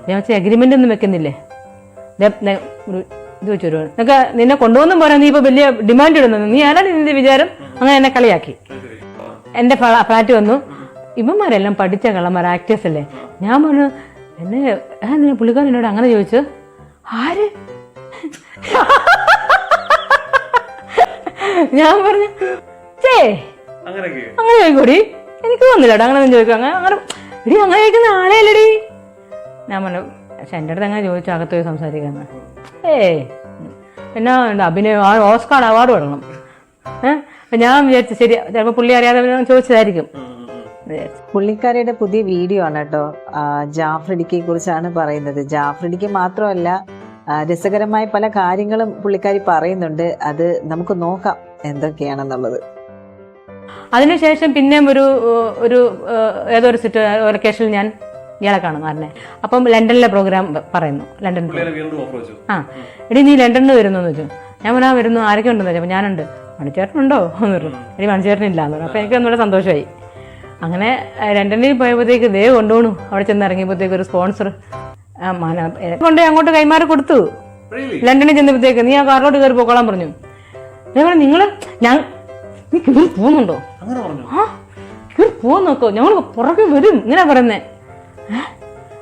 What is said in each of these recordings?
ഞാൻ വെച്ചാൽ എഗ്രിമെൻ്റ് ഒന്നും വെക്കുന്നില്ലേ? ഇത് വെച്ചു വരുവാണ് നിനക്ക് നിന്നെ കൊണ്ടുവന്നും പോരാ, നീ ഇപ്പോൾ വലിയ ഡിമാൻഡ് ഇടുന്നത്, നീ ആരാണ് നിന്റെ വിചാരം? അങ്ങനെ എന്നെ കളിയാക്കി. എൻ്റെ ഫ്ലാറ്റ് വന്നു. ഇവന്മാരെല്ലാം പഠിച്ച കള്ളന്മാർ, ആക്ടേഴ്സ് അല്ലേ. ഞാൻ പറഞ്ഞു എന്നെ പുള്ളിക്കാരൻ എന്നോട് അങ്ങനെ ചോദിച്ചു. ആര്? ഞാൻ പറഞ്ഞു അങ്ങനെ ചോദിക്കൂടി, എനിക്ക് തോന്നില്ലടാ അങ്ങനെ ഒന്നും ചോദിക്കും. അങ്ങനെ ഇടി അങ്ങനെ ചോദിക്കുന്ന ആളെയല്ലടി. ഞാൻ പറഞ്ഞു പക്ഷെ എൻ്റെ അടുത്ത് അങ്ങനെ ചോദിച്ചു അകത്ത് പോയി സംസാരിക്കാന്ന്. എന്നാ അഭിനയം ഓസ്കാർ അവാർഡ് കൊടുക്കണം. ഞാൻ വിചാരിച്ചു ശരി, ചിലപ്പോൾ പുള്ളി അറിയാതെ ചോദിച്ചതായിരിക്കും. പുള്ളിക്കാരിയുടെ പുതിയ വീഡിയോ ആണ് കേട്ടോ. ജാഫ്രിഡിക്കയെ കുറിച്ചാണ് പറയുന്നത്. ജാഫ്രിഡിക്ക് മാത്രമല്ല, രസകരമായ പല കാര്യങ്ങളും പുള്ളിക്കാരി പറയുന്നുണ്ട്. അത് നമുക്ക് നോക്കാം എന്തൊക്കെയാണെന്നുള്ളത്. അതിനുശേഷം പിന്നെയും ഒരു ഏതൊരു ലൊക്കേഷനിൽ ഞാൻ ഇയാളെ കാണും ആരനെ. അപ്പം ലണ്ടനിലെ പ്രോഗ്രാം പറയുന്നു. ലണ്ടനിൽ എടി നീ ലണ്ടനിൽ വരുന്നു എന്ന് വെച്ചു. ഞാൻ പറഞ്ഞാൽ വരുന്നു, ആരൊക്കെ ഉണ്ടെന്ന് വെച്ചാൽ ഞാനുണ്ട്. മണിച്ചേട്ടനുണ്ടോ എന്ന് പറഞ്ഞു. എനിക്ക് മണിച്ചേട്ടനില്ല എന്ന് പറഞ്ഞു. അപ്പം എനിക്ക് ഒന്നുകൂടെ സന്തോഷമായി. അങ്ങനെ ലണ്ടനിൽ പോയപ്പോഴത്തേക്ക് ദേ കൊണ്ടുപോണു. അവിടെ ചെന്ന് ഇറങ്ങിയപ്പോഴത്തേക്ക് ഒരു സ്പോൺസർ കൊണ്ടേ അങ്ങോട്ട് കൈമാറി കൊടുത്തു. ലണ്ടനിൽ ചെന്നപ്പോഴത്തേക്ക് നീ ആ കാറിലോട്ട് കയറി പോക്കോളാൻ പറഞ്ഞു. ഞാൻ പറഞ്ഞു നിങ്ങൾ നീ കയറി പോകുന്നുണ്ടോ? കയറി പോകാൻ നോക്കോ, ഞങ്ങൾ പുറകെ വരും ഇങ്ങനെ പറയുന്നേ.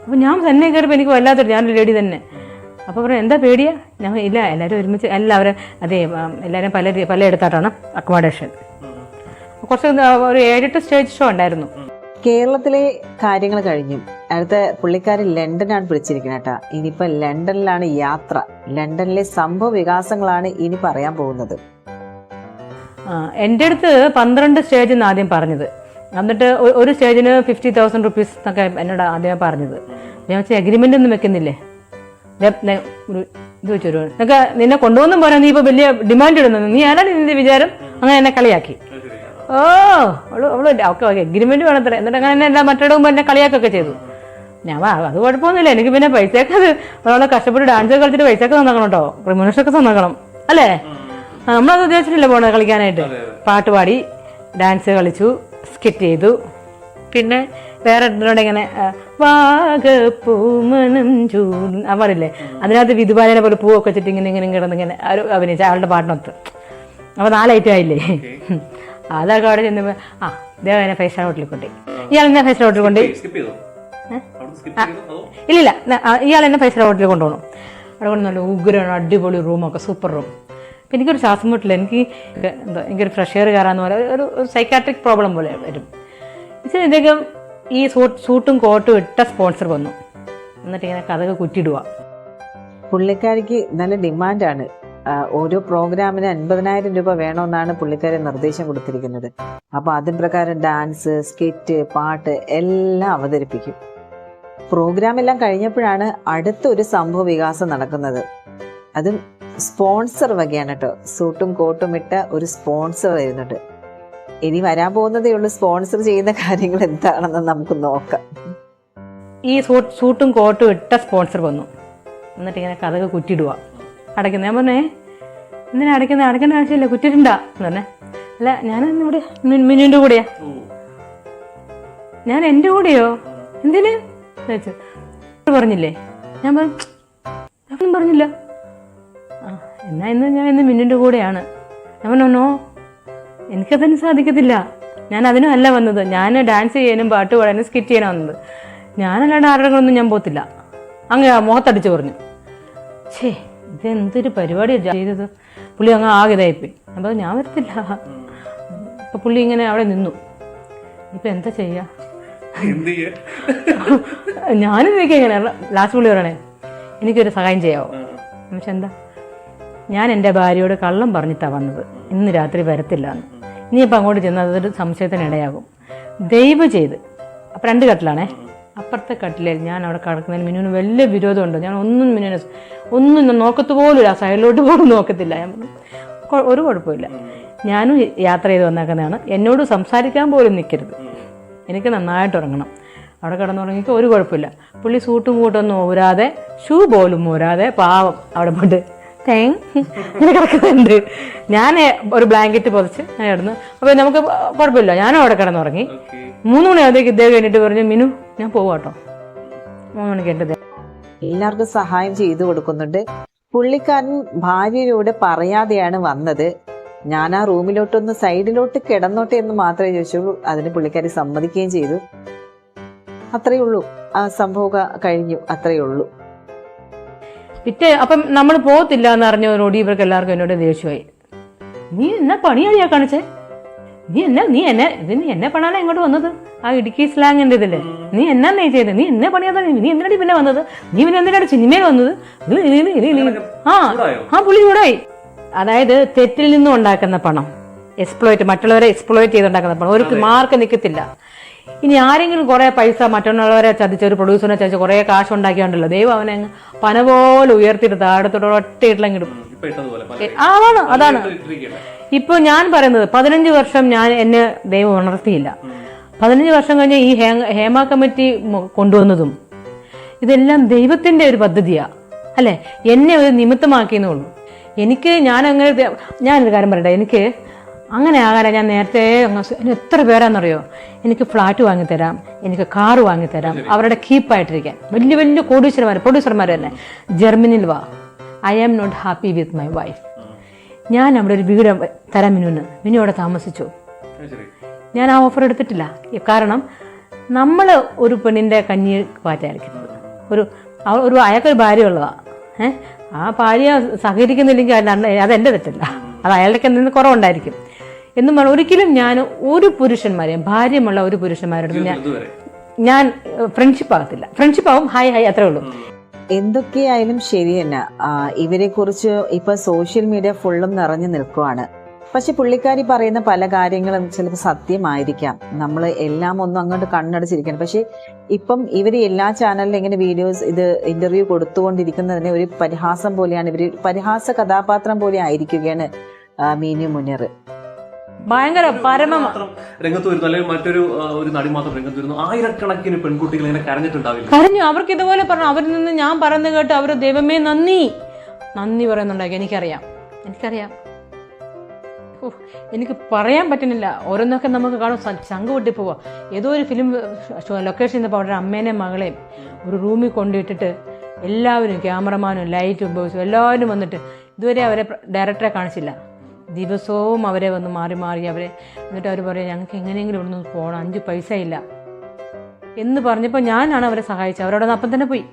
അപ്പൊ ഞാൻ തന്നെ കയറിയപ്പോൾ എനിക്ക് വല്ലാത്തൊരു, ഞാനൊരു ലേഡി തന്നെ. അപ്പോൾ പറഞ്ഞു എന്താ പേടിയാ? ഞാൻ ഇല്ല, എല്ലാവരും ഒരുമിച്ച് എല്ലാവരും അതെ എല്ലാവരും പലയിടത്തായിട്ടാണ് അക്കോമഡേഷൻ. കുറച്ച് ഒരു 7-8 സ്റ്റേജ് ഷോ ഉണ്ടായിരുന്നു. കേരളത്തിലെ കാര്യങ്ങൾ കഴിഞ്ഞു. അടുത്ത പുള്ളിക്കാരി ലണ്ടനാണ് പിടിച്ചിരിക്കുന്നത് കേട്ടാ. ഇനിയിപ്പോ ലണ്ടനിലാണ് യാത്ര. ലണ്ടനിലെ സംഭവ വികാസങ്ങളാണ് ഇനി പറയാൻ പോകുന്നത്. എൻ്റെ അടുത്ത് 12 സ്റ്റേജ് എന്ന് ആദ്യം പറഞ്ഞത്. എന്നിട്ട് ഒരു സ്റ്റേജിന് 50,000 റുപ്പീസ് എന്നൊക്കെ എന്നോട് ആദ്യമേ പറഞ്ഞത്. ഞാൻ വെച്ചാൽ എഗ്രിമെൻ്റ് ഒന്നും വെക്കുന്നില്ലേ? ഇത് വെച്ചു വരുവാണ് നിനക്ക് നിന്നെ കൊണ്ടുവന്നും പോരാ, നീ ഇപ്പോൾ വലിയ ഡിമാൻഡ് ഇടുന്നത്, നീ ആരാണ് നിന്റെ വിചാരം? അങ്ങനെ എന്നെ കളിയാക്കി. അവള് ഓക്കെ എഗ്രിമെന്റ് വേണത്ര. എന്നിട്ട് അങ്ങനെ തന്നെ എല്ലാ മറ്റേടവും എന്നെ കളിയാക്കൊക്കെ ചെയ്തു. ഞാൻ അത് കുഴപ്പമൊന്നുമില്ല, എനിക്ക് പിന്നെ പൈസയൊക്കെ അവളെ കഷ്ടപ്പെട്ട് ഡാൻസ് കളിച്ചിട്ട് പൈസയൊക്കെ തന്നേക്കണം കേട്ടോ, റിമ്യൂണേഷനൊക്കെ തന്നേക്കണം അല്ലേ? നമ്മളത് ഉദ്ദേശിച്ചിട്ടില്ല പോണത് കളിക്കാനായിട്ട്. പാട്ട് പാടി ഡാൻസ് കളിച്ചു, സ്കിറ്റ് ചെയ്തു. പിന്നെ വേറെ എന്തിനോട് ഇങ്ങനെ വാഗപ്പൂമണം ചൂട് അവരില്ലേ, അതിനകത്ത് വിധുബാലനെ പോലെ പൂവൊക്കെ വെച്ചിട്ട് ഇങ്ങനെ ഇങ്ങനെ കിടന്നിങ്ങനെ അഭിനയിച്ച അവളുടെ പാട്ടിനൊത്ത്. അപ്പോൾ 4 ഐറ്റം ആയില്ലേ? അതൊക്കെ അവിടെ ചെന്നപ്പോൾ ഇദ്ദേഹം എന്നെ 5 സ്റ്റാർ ഹോട്ടലിൽ കൊണ്ടുപോയി. ഇയാൾ എന്നെ 5 സ്റ്റാർ ഹോട്ടലിൽ കൊണ്ടുപോയി. ഇല്ലില്ല, ഇയാൾ എന്നെ 5 സ്റ്റാർ ഹോട്ടലിൽ കൊണ്ടുപോകണം. അവിടെ കൊണ്ട് നല്ല ഉഗ്രമാണ്, അടിപൊളി റൂമൊക്കെ, സൂപ്പർ റൂം. അപ്പം എനിക്കൊരു ശ്വാസം മുട്ടില്ല, എന്താ എനിക്കൊരു ഫ്രഷ് എയർ കയറാന്ന് പോലെ ഒരു സൈക്കാട്രിക് പ്രോബ്ലം പോലെ വരും. ഇദ്ദേഹം ഈ സൂട്ടും കോട്ടും ഇട്ട സ്പോൺസർ വന്നു. എന്നിട്ട് ഇങ്ങനെ കഥകൾ കുറ്റിടുക. പുള്ളിക്കാരിക്ക് നല്ല ഡിമാൻഡാണ്. ഓരോ പ്രോഗ്രാമിന് 50,000 രൂപ വേണമെന്നാണ് പുള്ളിക്കാരി നിർദ്ദേശം കൊടുത്തിരിക്കുന്നത്. അപ്പോൾ അതിന് പ്രകാരം ഡാൻസ്, സ്കിറ്റ്, പാട്ട് എല്ലാം അവതരിപ്പിക്കും. പ്രോഗ്രാം എല്ലാം കഴിഞ്ഞപ്പോഴാണ് അടുത്തൊരു സംഭവ വികാസം നടക്കുന്നത്. അതും സ്പോൺസർ വകയാണ് കേട്ടോ. സൂട്ടും കോട്ടും ഇട്ട ഒരു സ്പോൺസർ വരുന്നുണ്ട്. ഇനി വരാൻ പോകുന്നതേ ഉള്ളൂ. സ്പോൺസർ ചെയ്യുന്ന കാര്യങ്ങൾ എന്താണെന്ന് നമുക്ക് നോക്കാം. ഈ സൂട്ടും കോട്ടും ഇട്ട സ്പോൺസർ വന്നു. എന്നിട്ട് ഇങ്ങനെ കഥകൾ കുറ്റിടുക, അടയ്ക്കുന്നത്. ഞാൻ പറഞ്ഞേ എന്തിനാ അടയ്ക്കേണ്ട ആവശ്യമില്ല, കുറ്റിട്ടുണ്ടാ എന്ന് പറഞ്ഞേ. അല്ല ഞാൻ ഇവിടെ മിനുവിൻ്റെ കൂടെയാ. ഞാൻ എൻ്റെ കൂടെയോ? എന്തിന് ചോദിച്ചു. പറഞ്ഞില്ലേ? ഞാൻ പറഞ്ഞില്ല. ഞാൻ ഇന്ന് മിന്നുവിൻ്റെ കൂടെയാണ്. ഞാൻ പറഞ്ഞോ എനിക്കതിന് സാധിക്കത്തില്ല, ഞാൻ അതിനും അല്ല വന്നത്. ഞാൻ ഡാൻസ് ചെയ്യാനും പാട്ട് പാടാനും സ്കിറ്റ് ചെയ്യാനും വന്നത്. ഞാനല്ലാണ്ട് ആരുടെ ഒന്നും ഞാൻ പോകത്തില്ല. അങ്ങ് മുഖത്തടിച്ച് പറഞ്ഞു. ഇതെന്തൊരു പരിപാടിയാണ് ചെയ്തത്. പുള്ളി അങ്ങ് ആകെ ഇതായിപ്പോയി. അപ്പോൾ ഞാൻ വരത്തില്ല. അപ്പം പുള്ളി ഇങ്ങനെ അവിടെ നിന്നു. ഇപ്പം എന്താ ചെയ്യുക? ഞാനും ചോദിക്കുക ഇങ്ങനെ. ലാസ്റ്റ് പുള്ളി പറയണേ എനിക്കൊരു സഹായം ചെയ്യാവോ? പക്ഷെ എന്താ? ഞാൻ എൻ്റെ ഭാര്യയോട് കള്ളം പറഞ്ഞിട്ടാണ് വന്നത്, ഇന്ന് രാത്രി വരത്തില്ല എന്ന്. ഇനിയിപ്പോൾ അങ്ങോട്ട് ചെന്നാൽ അതൊരു സംശയത്തിനിടയാകും. ദയവ് ചെയ്ത്. അപ്പം 2 കട്ടിലാണേ. അപ്പുറത്തെ കട്ടിലേൽ ഞാൻ അവിടെ കിടക്കുന്നതിന് മിനുവിന് വലിയ വിരോധമുണ്ട്. ഞാൻ ഒന്നും നോക്കത്ത് പോലും ഇല്ല, സൈഡിലോട്ട് പോലും നോക്കത്തില്ല. ഞാൻ പറഞ്ഞു ഒരു കുഴപ്പമില്ല, ഞാനും യാത്ര ചെയ്ത് വന്നേക്കുന്നതാണ്, എന്നോട് സംസാരിക്കാൻ പോലും നിൽക്കരുത്, എനിക്ക് നന്നായിട്ട് ഉറങ്ങണം. അവിടെ കിടന്നുറങ്ങിക്ക് ഒരു കുഴപ്പമില്ല. പുള്ളി സൂട്ടും കൂട്ടൊന്നും ഊരാതെ, ഷൂ പോലും ഊരാതെ പാവം അവിടെ പോയിട്ട് ഇങ്ങനെ കിടക്കുന്നുണ്ട്. ഞാൻ ഒരു ബ്ലാങ്കറ്റ് പൊതിച്ച് ഞാൻ കിടന്നു. അപ്പോൾ നമുക്ക് കുഴപ്പമില്ല, ഞാനും അവിടെ കിടന്നുറങ്ങി. 3 മണിയാകുമ്പോഴത്തേക്ക് ഇദ്ദേഹം കഴിഞ്ഞിട്ട് പറഞ്ഞു മിനു ഞാൻ പോവാട്ടോ, 3 മണിക്ക് എൻ്റെ എല്ലാവർക്കും സഹായം ചെയ്തു കൊടുക്കുന്നുണ്ട്. പുള്ളിക്കാരൻ ഭാര്യയോട് പറയാതെയാണ് വന്നത്. ഞാൻ ആ റൂമിലോട്ടൊന്ന് സൈഡിലോട്ട് കിടന്നോട്ടെ എന്ന് മാത്രമേ ചോദിച്ചുള്ളൂ. അതിന് പുള്ളിക്കാരി സമ്മതിക്കുകയും ചെയ്തു. അത്രയേ ഉള്ളൂ. ആ സംഭവം കഴിഞ്ഞു, അത്രയേ ഉള്ളൂ. അപ്പം നമ്മൾ പോകത്തില്ല എന്ന് അറിഞ്ഞവരോട് ഇവർക്ക് എല്ലാവർക്കും എന്നോട് ദേഷ്യമായി. നീ എന്നാ പണിയാളിയാ കാണിച്ചേ? നീ എന്നെ പണാനാ ഇങ്ങോട്ട് വന്നത്? ആ ഇടുക്കി സ്ലാങ്ങിന്റെ ഇതില്ലേ, നീ എന്നാ നീ ചെയ്തത്? നീ എന്നെ പണിയാതെ നീ എന്തിനാടി പിന്നെ വന്നത്? നീ പിന്നെ എന്തിനാണ് സിനിമയിൽ വന്നത്? പുള്ളി കൂടായി. അതായത് തെറ്റിൽ നിന്നും ഉണ്ടാക്കുന്ന പണം, മറ്റുള്ളവരെ എക്സ്പ്ലോയിറ്റ് ചെയ്തുണ്ടാക്കുന്ന പണം ഒരു മാർക്ക് നിൽക്കത്തില്ല. ഇനി ആരെങ്കിലും കുറെ പൈസ മറ്റുള്ളവരെ ചതിച്ച് ഒരു പ്രൊഡ്യൂസറിനെ ചതിച്ച് കുറെ കാശ് ഉണ്ടാക്കിയാണ്ടല്ലോ, ദൈവം അവനെ പന പോലെ ഉയർത്തിയിട്ട് താഴത്തോടെ ഒറ്റയിട്ടില്ലെങ്കിലും അതാണ് ഇപ്പൊ ഞാൻ പറയുന്നത്. 15 വർഷം എന്നെ ദൈവം ഉണർത്തിയില്ല. 15 വർഷം കഴിഞ്ഞ് ഈ ഹേമ കമ്മിറ്റി കൊണ്ടുവന്നതും ഇതെല്ലാം ദൈവത്തിന്റെ ഒരു പദ്ധതിയാ അല്ലെ. എന്നെ ഒരു നിമിത്തമാക്കിയെന്നേ ഉള്ളൂ. ഞാനൊരു കാര്യം പറയട്ടെ, എനിക്ക് അങ്ങനെ ആകാനാ ഞാൻ നേരത്തെ എത്ര പേരാന്നറിയോ? എനിക്ക് ഫ്ലാറ്റ് വാങ്ങിത്തരാം, എനിക്ക് കാറ് വാങ്ങിത്തരാം, അവരുടെ കീപ്പായിട്ടിരിക്കാൻ. വലിയ വലിയ പ്രൊഡ്യൂസർമാർ തന്നെ. ജർമ്മനിയിൽ വാ, I am not happy with my wife. ഞാൻ അവിടെ ഒരു വീട് തരാം മിനു അവിടെ താമസിച്ചു. ഞാൻ ആ ഓഫർ എടുത്തിട്ടില്ല. കാരണം നമ്മൾ ഒരു പെണ്ണിൻ്റെ കഞ്ഞി പാറ്റായിരിക്കുന്നത്. ഒരു അയാൾക്കൊരു ഭാര്യ ഉള്ളതാ. ആ ഭാര്യ സഹകരിക്കുന്നില്ലെങ്കിൽ അതെൻ്റെ തെറ്റല്ല, അത് അയാളുടെ എന്തെങ്കിലും കുറവുണ്ടായിരിക്കും എന്നും പറഞ്ഞാൽ ഒരിക്കലും ഞാൻ ഒരു പുരുഷന്മാരെയും ഭാര്യമുള്ള ഒരു പുരുഷന്മാരോട് ഞാൻ ഫ്രണ്ട്ഷിപ്പ് ആകത്തില്ല. ഫ്രണ്ട്ഷിപ്പ് ആവും, ഹായ് അത്രേ ഉള്ളൂ. എന്തൊക്കെയായാലും ശരി തന്നെ. ഇവരെ കുറിച്ച് ഇപ്പൊ സോഷ്യൽ മീഡിയ ഫുള്ളും നിറഞ്ഞു നിൽക്കുവാണ്. പക്ഷെ പുള്ളിക്കാരി പറയുന്ന പല കാര്യങ്ങളും ചിലപ്പോൾ സത്യമായിരിക്കാം. നമ്മൾ എല്ലാം ഒന്നും അങ്ങോട്ട് കണ്ണടച്ചിരിക്കണം. പക്ഷെ ഇപ്പം ഇവര് എല്ലാ ചാനലിലും ഇങ്ങനെ വീഡിയോസ് ഇന്റർവ്യൂ കൊടുത്തുകൊണ്ടിരിക്കുന്നതിനെ ഒരു പരിഹാസം പോലെയാണ്. ഇവര് പരിഹാസ കഥാപാത്രം പോലെ ആയിരിക്കുകയാണ് മീനു മുനീർ. ഭയങ്കര രംഗത്ത് വരുന്നു, അല്ലെങ്കിൽ മറ്റൊരു നടി മാത്രം രംഗത്ത് വരുന്നു. ആയിരക്കണക്കിന് പെൺകുട്ടികൾ ഇങ്ങനെ കരഞ്ഞു. അവർക്ക് ഇതുപോലെ പറഞ്ഞു. അവരിൽ നിന്ന് ഞാൻ പറയുന്നത് കേട്ട് അവർ ദൈവമേ നന്ദി പറയുന്നുണ്ടാക്കി. എനിക്കറിയാം. എനിക്ക് പറയാൻ പറ്റുന്നില്ല. ഓരോന്നൊക്കെ നമുക്ക് കാണും, ചങ്ക് പൊട്ടി പോവാ. ഏതോ ഒരു ഫിലിം ലൊക്കേഷൻ ചെന്നപ്പോൾ അവരുടെ അമ്മേനെയും മകളെയും ഒരു റൂമിൽ കൊണ്ടിട്ടിട്ട് എല്ലാവരും, ക്യാമറമാനും ലൈറ്റും ബോയ്സും എല്ലാവരും വന്നിട്ട് ഇതുവരെ അവരെ ഡയറക്ടറെ കാണിച്ചില്ല. ദിവസവും അവരെ വന്ന് മാറി അവരെ എന്നിട്ട് അവർ പറയാം, ഞങ്ങൾക്ക് എങ്ങനെയെങ്കിലും ഇവിടെ നിന്ന് പോകണം, 5 പൈസ ഇല്ല എന്ന് പറഞ്ഞപ്പോൾ ഞാനാണ് അവരെ സഹായിച്ചത്. അവരോട് അപ്പം തന്നെ പോയി.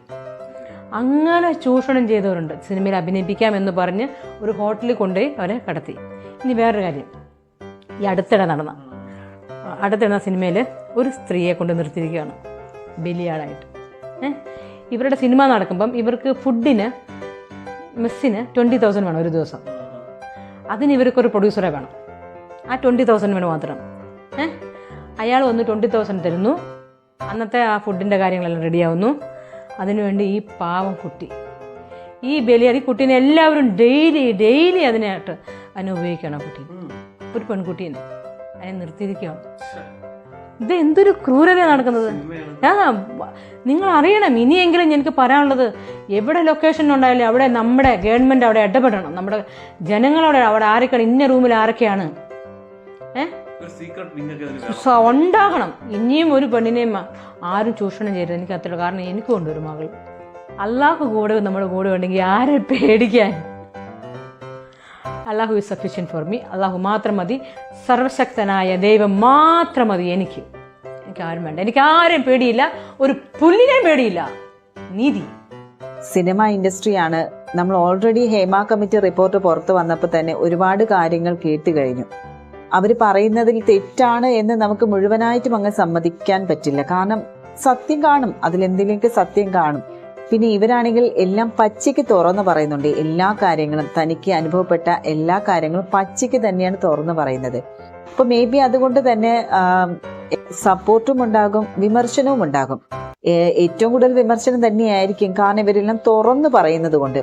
അങ്ങനെ ചൂഷണം ചെയ്തവരുണ്ട്. സിനിമയിൽ അഭിനയിപ്പിക്കാം എന്ന് പറഞ്ഞ് ഒരു ഹോട്ടലിൽ കൊണ്ടുപോയി അവരെ കടത്തി. ഇനി വേറൊരു കാര്യം, ഈ അടുത്തിടെ നടന്ന സിനിമയിൽ ഒരു സ്ത്രീയെ കൊണ്ട് നിർത്തിയിരിക്കുകയാണ് ബലിയാടായിട്ട്. ഇവരുടെ സിനിമ നടക്കുമ്പം ഇവർക്ക് മെസ്സിന് 20,000 വേണം ഒരു ദിവസം. അതിന് ഇവർക്കൊരു പ്രൊഡ്യൂസറെ വേണം. ആ 20,000 വേണം മാത്രം. അയാൾ വന്ന് 20,000 തരുന്നു. അന്നത്തെ ആ ഫുഡിൻ്റെ കാര്യങ്ങളെല്ലാം റെഡിയാവുന്നു. അതിനുവേണ്ടി ഈ പാവം കുട്ടി, ഈ ബലിയാടി കുട്ടീനെ എല്ലാവരും ഡെയിലി അതിനായിട്ട് ഉപയോഗിക്കണം. ഒരു പെൺകുട്ടീനെ അതിനെ നിർത്തിയിരിക്കുകയാണ്. ഇത് എന്തൊരു ക്രൂരത നടക്കുന്നത്. നിങ്ങൾ അറിയണം. ഇനിയെങ്കിലും എനിക്ക് പറയാനുള്ളത്, എവിടെ ലൊക്കേഷൻ ഉണ്ടായാലും അവിടെ നമ്മുടെ ഗവൺമെന്റ് അവിടെ ഇടപെടണം. നമ്മുടെ ജനങ്ങളോട് അവിടെ ആരൊക്കെയാണ്, ഇന്ന റൂമിൽ ആരൊക്കെയാണ് ഉണ്ടാകണം. ഇനിയും ഒരു പെണ്ണിനെയും ആരും ചൂഷണം ചെയ്യരുത്. എനിക്ക് അത്ര. കാരണം എനിക്കും ഉണ്ട് ഒരു മകൾ. അള്ളാഹു കൂടെ നമ്മുടെ കൂടെ ഉണ്ടെങ്കിൽ ആരെ പേടിക്കാൻ? അള്ളാഹു ഈസ് സഫിഷ്യൻറ്റ് ഫോർ മീ. അള്ളാഹു മാത്രം മതി. സർവശക്തനായ ദൈവം മാത്രം മതി. എനിക്ക് ആരും വേണ്ട. എനിക്ക് ആരെയും പേടിയില്ല, ഒരു പുല്ലിനെയും പേടിയില്ല. നീതി. സിനിമ ഇൻഡസ്ട്രിയാണ്. നമ്മൾ ഓൾറെഡി ഹേമ കമ്മിറ്റി റിപ്പോർട്ട് പുറത്തു വന്നപ്പോൾ തന്നെ ഒരുപാട് കാര്യങ്ങൾ കേട്ട് കഴിഞ്ഞു. അവർ പറയുന്നതിൽ തെറ്റാണ് എന്ന് നമുക്ക് മുഴുവനായിട്ടും അങ്ങ് സമ്മതിക്കാൻ പറ്റില്ല. കാരണം സത്യം കാണും, അതിലെന്തെങ്കിലും സത്യം കാണും. പിന്നെ ഇവരാണെങ്കിൽ എല്ലാം പച്ചയ്ക്ക് തുറന്നു പറയുന്നുണ്ട്. എല്ലാ കാര്യങ്ങളും, തനിക്ക് അനുഭവപ്പെട്ട എല്ലാ കാര്യങ്ങളും പച്ചയ്ക്ക് തന്നെയാണ് തുറന്നു പറയുന്നത്. അപ്പൊ മേ ബി അതുകൊണ്ട് തന്നെ സപ്പോർട്ടും ഉണ്ടാകും, വിമർശനവും ഉണ്ടാകും. ഏറ്റവും കൂടുതൽ വിമർശനം തന്നെയായിരിക്കും. കാരണം ഇവരെല്ലാം തുറന്നു പറയുന്നത് കൊണ്ട്.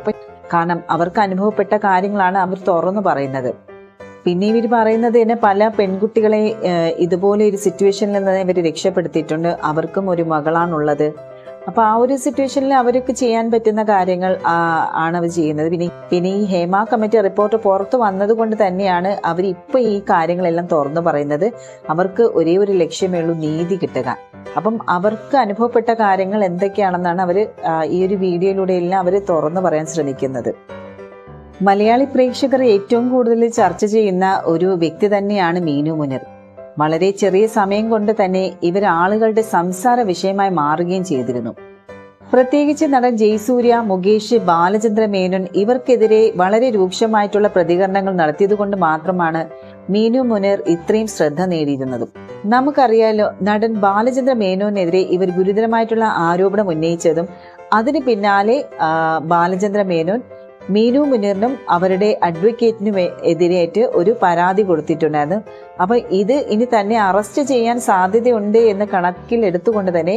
കാരണം അവർക്ക് അനുഭവപ്പെട്ട കാര്യങ്ങളാണ് അവർ തുറന്നു പറയുന്നത്. പിന്നെ ഇവർ പറയുന്നത് തന്നെ പല പെൺകുട്ടികളെ ഇതുപോലെ ഒരു സിറ്റുവേഷനിൽ നിന്ന് ഇവർ രക്ഷപ്പെടുത്തിയിട്ടുണ്ട്. അവർക്കും ഒരു മകളാണുള്ളത്. അപ്പൊ ആ ഒരു സിറ്റുവേഷനിൽ അവർക്ക് ചെയ്യാൻ പറ്റുന്ന കാര്യങ്ങൾ ആണ് അവർ ചെയ്യുന്നത്. പിന്നെ ഈ ഹേമ കമ്മിറ്റി റിപ്പോർട്ട് പുറത്തു വന്നത് കൊണ്ട് തന്നെയാണ് അവർ ഇപ്പൊ ഈ കാര്യങ്ങളെല്ലാം തുറന്നു പറയുന്നത്. അവർക്ക് ഒരേ ഒരു ലക്ഷ്യമേ ഉള്ളൂ, നീതി കിട്ടുക. അപ്പം അവർക്ക് അനുഭവപ്പെട്ട കാര്യങ്ങൾ എന്തൊക്കെയാണെന്നാണ് അവർ ഈ ഒരു വീഡിയോയിലൂടെ എല്ലാം അവർ തുറന്നു പറയാൻ ശ്രമിക്കുന്നത്. മലയാളി പ്രേക്ഷകർ ഏറ്റവും കൂടുതൽ ചർച്ച ചെയ്യുന്ന ഒരു വ്യക്തി തന്നെയാണ് മീനു മുനീർ. വളരെ ചെറിയ സമയം കൊണ്ട് തന്നെ ഇവർ ആളുകളുടെ സംസാര വിഷയമായി മാറുകയും ചെയ്തിരുന്നു. പ്രത്യേകിച്ച് നടൻ ജയസൂര്യ, മുകേഷ്, ബാലചന്ദ്ര മേനോൻ ഇവർക്കെതിരെ വളരെ രൂക്ഷമായിട്ടുള്ള പ്രതികരണങ്ങൾ നടത്തിയതുകൊണ്ട് മാത്രമാണ് മീനു മുനീർ ഇത്രയും ശ്രദ്ധ നേടിയിരുന്നതും. നമുക്കറിയാലോ, നടൻ ബാലചന്ദ്ര മേനോനെതിരെ ഇവർ ഗുരുതരമായിട്ടുള്ള ആരോപണം ഉന്നയിച്ചതും അതിന് പിന്നാലെ ബാലചന്ദ്ര മേനോൻ മീനു മുനീറിനും അവരുടെ അഡ്വക്കേറ്റിനും എതിരായിട്ട് ഒരു പരാതി കൊടുത്തിട്ടുണ്ടായിരുന്നു. അപ്പൊ ഇത് ഇനി തന്നെ അറസ്റ്റ് ചെയ്യാൻ സാധ്യതയുണ്ട് എന്ന് കണക്കിൽ എടുത്തുകൊണ്ട് തന്നെ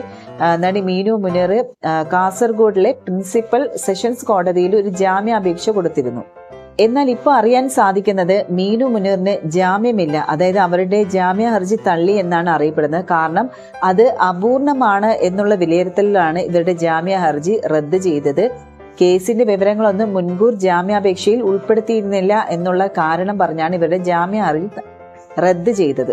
നടി മീനു മുനീർ കാസർഗോഡിലെ പ്രിൻസിപ്പൽ സെഷൻസ് കോടതിയിൽ ഒരു ജാമ്യാപേക്ഷ കൊടുത്തിരുന്നു. എന്നാൽ ഇപ്പോൾ അറിയാൻ സാധിക്കുന്നത് മീനു മുനീറിന് ജാമ്യമില്ല, അതായത് അവരുടെ ജാമ്യ ഹർജി തള്ളി എന്നാണ് അറിയപ്പെടുന്നത്. കാരണം അത് അപൂർണമാണ് എന്നുള്ള വിലയിരുത്തലിലാണ് ഇവരുടെ ജാമ്യ ഹർജി റദ്ദ് ചെയ്തത്. കേസിന്റെ വിവരങ്ങളൊന്നും മുൻകൂർ ജാമ്യാപേക്ഷയിൽ ഉൾപ്പെടുത്തിയിരുന്നില്ല എന്നുള്ള കാരണം പറഞ്ഞാണ് ഇവരുടെ ജാമ്യ ഹർജി റദ്ദ് ചെയ്തത്.